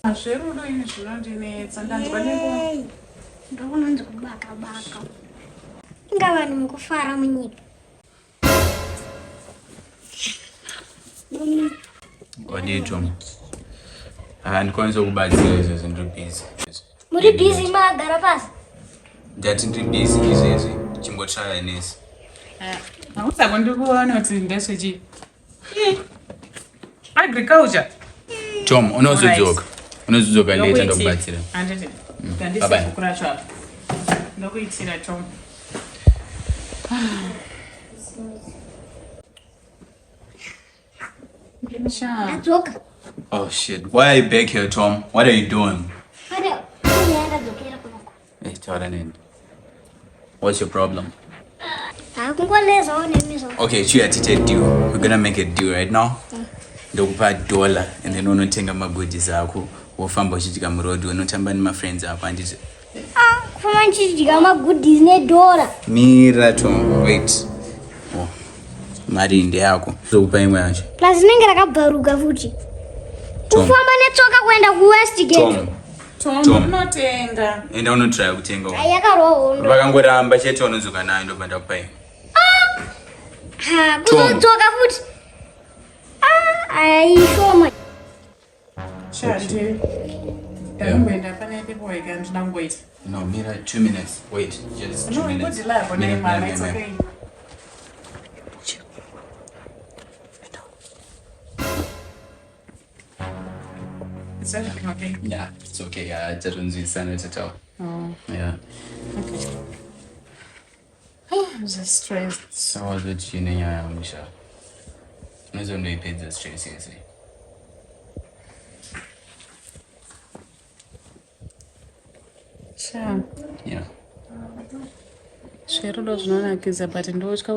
Azverudo ini zvinondinetsa ndanzwa nengo. Ndokunonzi kubaka. Ingava nimukufara munyika. What do you do? Ndikwanisa kubatsira izvezvi ndiri busy. Muri busy magara pasi? Ndati ndiri busy izvezvi chimbotsvaya nesi. Hausako ndikuona kuti ndezvechi. Agriculture. Tom, unozodzoka later ndokubatsira. Handiti. Ndandisakukura chapa. Ndokuitira Tom. Adzoka. Oh shit, why are you back here, Tom? What are you doing? Hey, Taranin. What's your problem? Okay, Chia, to deal. We're gonna make a deal right now. Ndokupa $1 and then unotenga magoodies akho. Wofamba uchitika muroad unotamba nema friends akho anditi. Kufamba uchitika magoodies $1. Mira Tom, wait. Oh. Mari ndi yako. Zokupa imwe yacho. Plus ninge rakabvaruka futi. Kufamba netsoka kuenda ku Westgate. Tom, unotenga. Enda unotry kutenga. Ayakarowa hondo. Vakangoramba chete unozoka nayo ndobanda kupai. Kuzodzoka futi. Aishoma. Shandi. Ndamboenda pane ndipo wega ndinangoita. No, Mira, 2 minutes. Wait, just 2 minutes. No, it's okay. Is everything okay? Yeah, it's okay. I didn't see Senator tell. Oh. Yeah. Okay. Oh, I'm just stressed. So was it you know, Misha? I don't know if it's the stress, you see. Sure. Yeah. Zverudo zvinonakiza but ndotya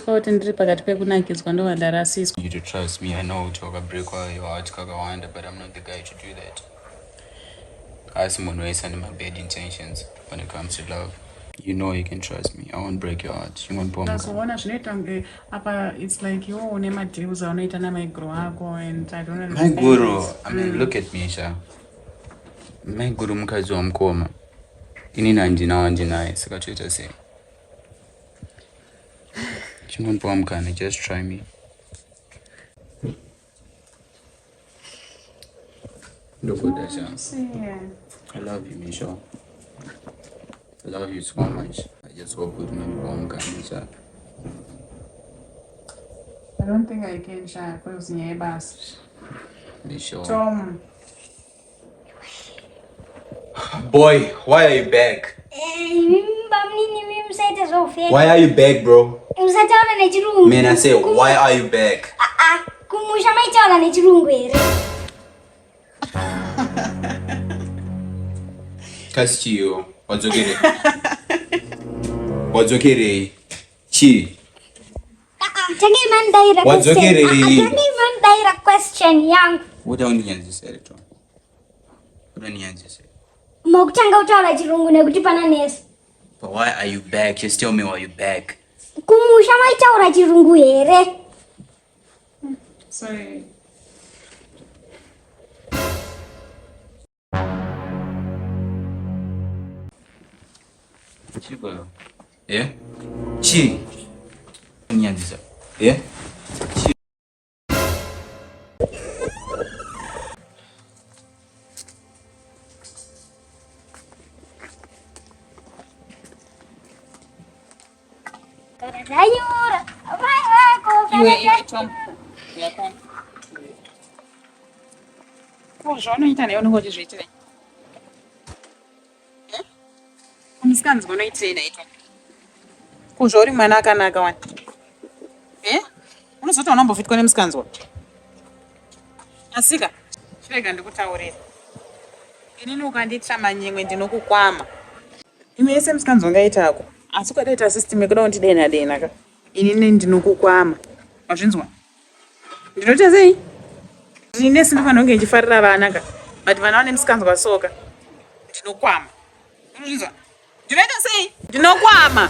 kuti ndiri pakati pekunakidzwa ndobva ndarasiswa. You to trust me. I know talk a break while your heart kagawanda, but I'm not the guy to do that. I have someone waste under my bad intentions when it comes to love. You know you can trust me. I won't break your heart. You won't bomb. Ndazoona zvinoita kunge apa it's like you une madeals aunoita namaiguru ako and I don't understand. My guru, I mean, look at me, Sha. My guru mukadzi wamukoma. Inini handinaye saka toita sei. Chingondipa mukana, just try me. Ndokuda Sha. I love you, Misha. I love you so much. I just hope you remember mukana, Sha. I don't think I can, Sha, because nyebas. Misha. Tom. Boy, why are you back? Why are you back, bro? Man, I say, why are you back? Castillo, what's okay? What's okay? Chi. What's okay? Direct question, young. What don't you say, Tom? What don't you say? Mokutanga utaura chirungu nekuti pana nesi. But why are you back? Just tell me why you're back. Kumusha maitaura chirungu here. Sorry. Chico. Yeah? Chi. Nyanza. Yeah? Chi. Tom. Zvaunoita naye unongoti zviitirei? Musikanzwa unoitirei naye Tom? Kuzvauri mwana akanaka wani. Unozoti unambofitwa nemusikanzwa? Asika, chirega ndikutaurira. Inini ukanditya manyemwe ndinokukwama. Imwe yese musikanzwa ngaitako. Asi ukadaita system yekuda kundidena ka. Inini ndinokukwama. Wazvinzwa? Ndinoita sei? Ndine sinofanira kunge ndichifarira vana ka. But vana vane musikanzwa soka. Ndinokwama. Unozvinzwa? Ndinoita sei? Ndinokwama.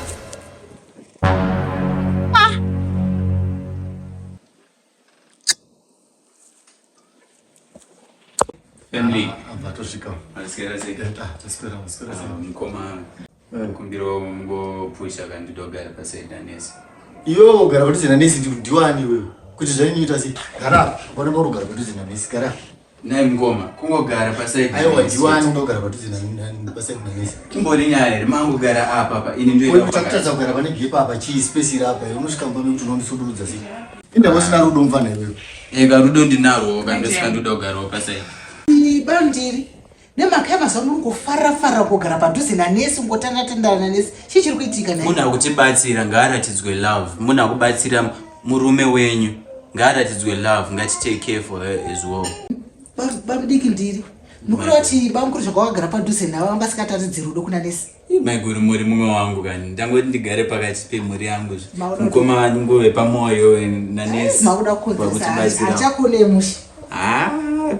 Family. Avatosvika. Masikira sei. Taspera. Mukoma. Kumbiro ngopusha kandidogara pasaidi nanesi. Iwo gara padhuze nanesi ndiwani wewe. Kuti zvainoita sei? Gara. Bona borogara padhuze nanesi. Gara. Nai mukoma. Kungogara pasaidi. Aiwa ndiwani undogara padhuze pasaidi nanesi. Kimbori nyaya ere mangogara apa. Ini ndio ita. Utakutadza kugara pane gepa apa chi space iri apa. Unosvika mbame kuti unonisudurudza sei. Inda usina rudo mfana iwewe. Ega rudo ndinaro kandosika ndoda kugara pasaidi. Bandiri nemaka yamazuva muri kufarafara kugara padhuze nanesi ngotanda nanesi chii chiri kuitika naye? Muna kutibatsira ngaaratidzwe love. Muna kubatsira murume wenyu ngaaratidzwe love. Ngatitake care for her as well. Bamudiki ndiri nokuri kuti bamukuru zvakawagara padhuze navo vangasikataridzi rudo kuna nesi. Maiguru muri mumwe wangu kani ndangoti ndigare pakati pemhuri yangu mukoma wanyu ngove pamwoyo nanesi mauda kukonzesa hachakune mushi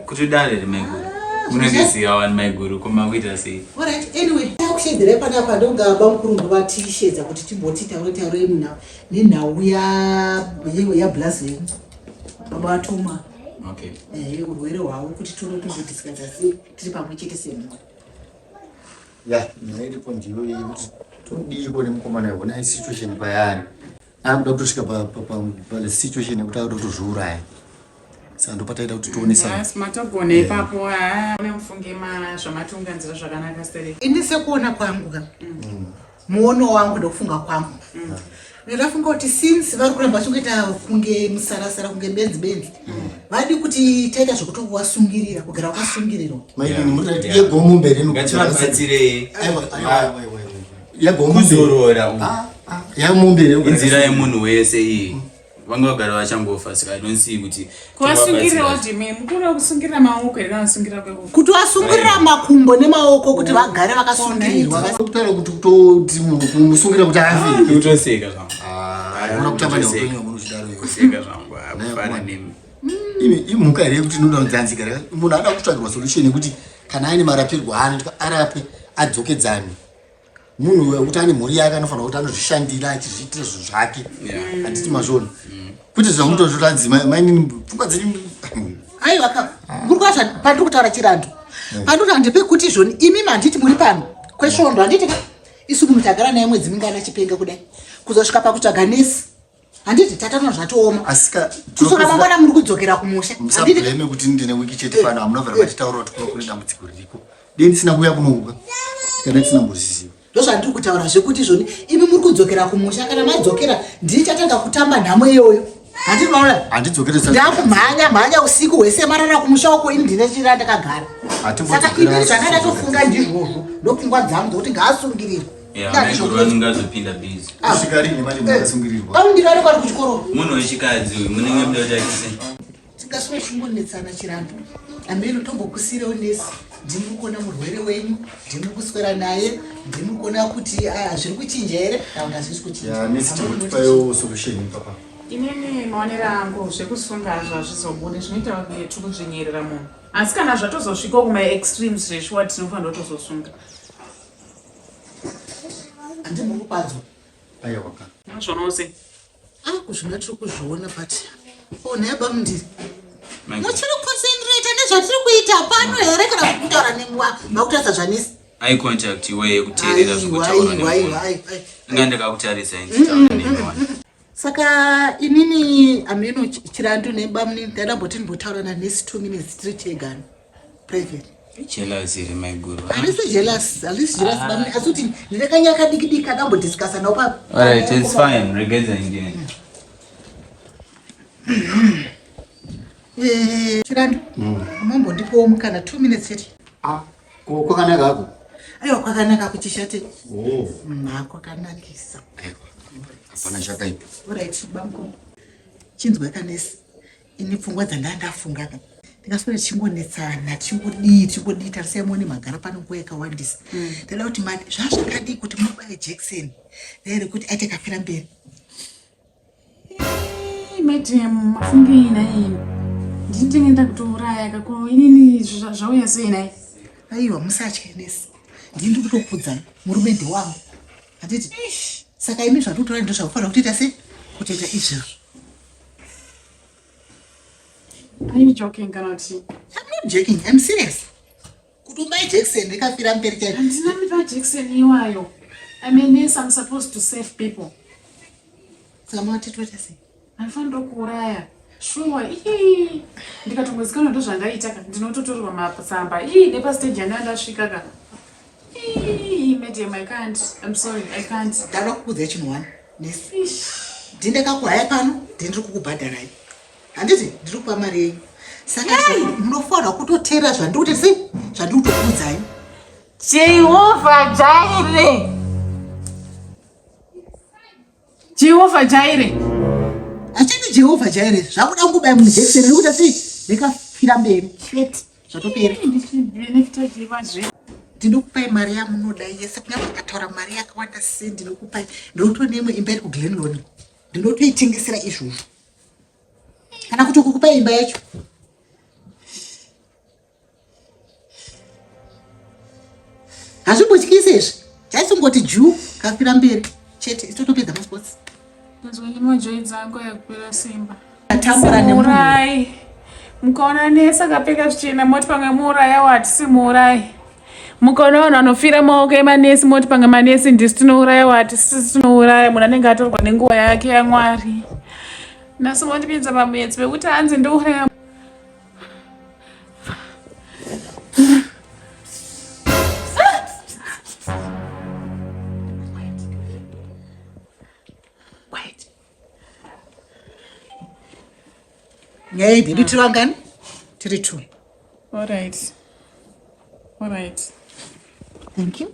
kutodare maiguru munongeziva wani maiguru koma kuita sei. Alright, anyway takushedzera panapa ndonga bamukuru ndovatishedza kuti timboti tauro nenhau yablazi yenyu baba vatuma urwere hwavo kuti tinotozotisikadza sei tiri pamwe chete semhuri. Nairipo ndiyo iyi kuti todiko nemukomana yona situation payani. Akuda kutosvika pa situation yekuti akuda kutozviuraya. Saka ndopataita kuti tionesana. Yes, matogona ipapo nemufunge zvamatunganzira zvakanaka stere. Ini sekuona kwangu ka. Muono wangu ndokufunga kwangu. Ndafunga kuti since vari kuramba vachikuita kunge musarasara kunge benzi vadi kuti taita zvekutowasungirira kugara wakasungirirwa. Maini mutati yegomo mberi ngativabatsirei kuzorora yamumberi inzira yemunhu wese iyi vangagara vachangofa saka I don't see kuti kuwasungirira ndimi mukuru kusungirira maoko ere kana kusungirira kweko kuti wasungirira makumbo nemaoko kuti vagare vakasungirirwa kutaura kuti kutoti musungira kuti afi kutoseka zvangu ona kutamba neupenyu munozvidaro kuseka zvangu apana nemi imhuka here yekuti inoda kudzanzika munhu ada kutsvagirwa solution yekuti kana aine marapirwo aanoita arape adzokedzane. Munhu wekuti ane mhuri yake anofanira kuti anozvishandira achizviitira zvinhu zvake handiti mazvona kuti zvamutozvotanzi maini pfungwa dzenyu aiwa muri kwacha pandiri kutaura chirando pandoti handipe kuti izvoni imi manditi muri pano kwesvondo handiti isu munhu tagara naye mwedzi mingana chipenga kudai kuzosvika pakutsvaga nesi handiti tatano zvatooma asika kusora mangwana muri kudzokera kumusha musablame kuti ndine wiki chete pano amunobvira vatitaura kuti kune dambudziko ririko dei ndisina kuuya kunouka tikada tisina mbuziziva ndozvandiri kutaura zvekuti izvoni imi muri kudzokera kumusha kana madzokera ndichatanga kutamba nhamo iyoyo handiti maona ndakumhanya usiku hwese marara kumusha uko ini ndine chira ndakagara saka ini zvandada tofunga ndizvozvo ndopfungwa dzangu dzokuti ngaasungirirwe ngazopinda bizi pamundiro ari kwari kuchikoro munhu wechikadzi munenge muda kuti akise tingaswe chingondetsana chirando ambeni tombokusirewo nesi ndimuri kuona murwere wenyu ndimuri kuswera naye ndimuri kuona kuti zviri kuchinja here kana hazvisi kuchinja nesi tinotipayo solution papa. Inini maonera angu zvekusunga zvazvizobude zvinoita kuti tikuzvinyerera munhu asi kana zvatozosvika kuma-extremes zveshuwa tinofanira tozosunga handimukupadzwa aiwaka mazvonose kuzvina tiri kuzviona but naye bamundiri muchiri kuconcentrata nezvatiri kuita pano here kana kutaura makutaridza zvanisi eye contact iwe yekuteerera zvekutaura nemunhu inga ndakakutarisa inzitaura neimwana saka inini ameno chirando nebamuni ndadamboti ndimbotaura nanesi 2 minutes tiri chegano private jealous here maiguru handisi jealous bamuni asi kuti ndirekanyaka diki adambodiscasa nawo pa alright it's fine regedza ingine chirando mambondipowo mukana 2 minutes chete kwakanaka ako aiwa kwakanaka kuchishate kwakanakisa hapana chakaipa alright bamukuru chinzwa kanesi ini pfungwa dzandandafunga ndingaswera chingonetsana chingodii tarisai magara pano nguva yakawandisa ndada kuti mani zvazvakadii kuti mubaye jekiseni naere kuti aite kafira mberi madam mafungi naye nditengenda kutouraya kako inini zvauya sei naye aiwa musatye nesi ndiri kutokudzai murume wangu handiti saka imi zvatotora ndo zvakufanira kutoita sei kutoita izvozvo. Are you joking, Kanoti? I'm not joking. I'm serious. Kutumba Jackson, ndikafira mberi chaiko. Handina mipa Jackson iwayo. I'm a nurse, I'm supposed to save people. Saka watitwa sei. Anofanira kuuraya. Sure. Ndikatombozikanwa ndozvandaita ka ndinototorwa matsamba. Nepastage yandandasvika ka. Madam, I can't. I'm sorry, I can't. Ndava kukuudza chinhu nesi. Ndindakakuhaya pano, ndiri kukubhadharai. Handiti ndiri kupa mari yenyu. Saka munofanira kutoteera zvandikuti sei? Zvandikutokuudzai. Jehovah Jireh. Jehovah Jireh. Achini Jehovah Jireh. Zvakuda kungobaya munhu jekiseni nekuti sei? Ndikafira mberi. Shit. Zvatopera. Ndinokupai mari yamunodai yese kunyange ukataura mari yakawanda sei ndinokupai. Ndinotonemwe imba iri kuGlenlone. Ndinotoitengesera izvozvo. Kana kuti kukupai imba yacho. Hazvimbotyisi izvi. Chaisongoti juu kafira mberi. Chete itotopedza masports. Ndazweni mojoyi dzangu yakupera simba. Atambura nemurai. Mukaona nesi akapfeka zvichena moti pamwe muuraya wati simuurai. Mukaona vanhu vanofira maoko emanesi moti pamwe manesi ndisi tinouraya wati sisi tinouraya. Munhu anenge atorwa nenguva yake yaMwari. Nhasi mondipinza pamwedzi pekuti hanzi ndouraya. Nyaya idhi tiri vangani? Tiri 2. All right. Thank you.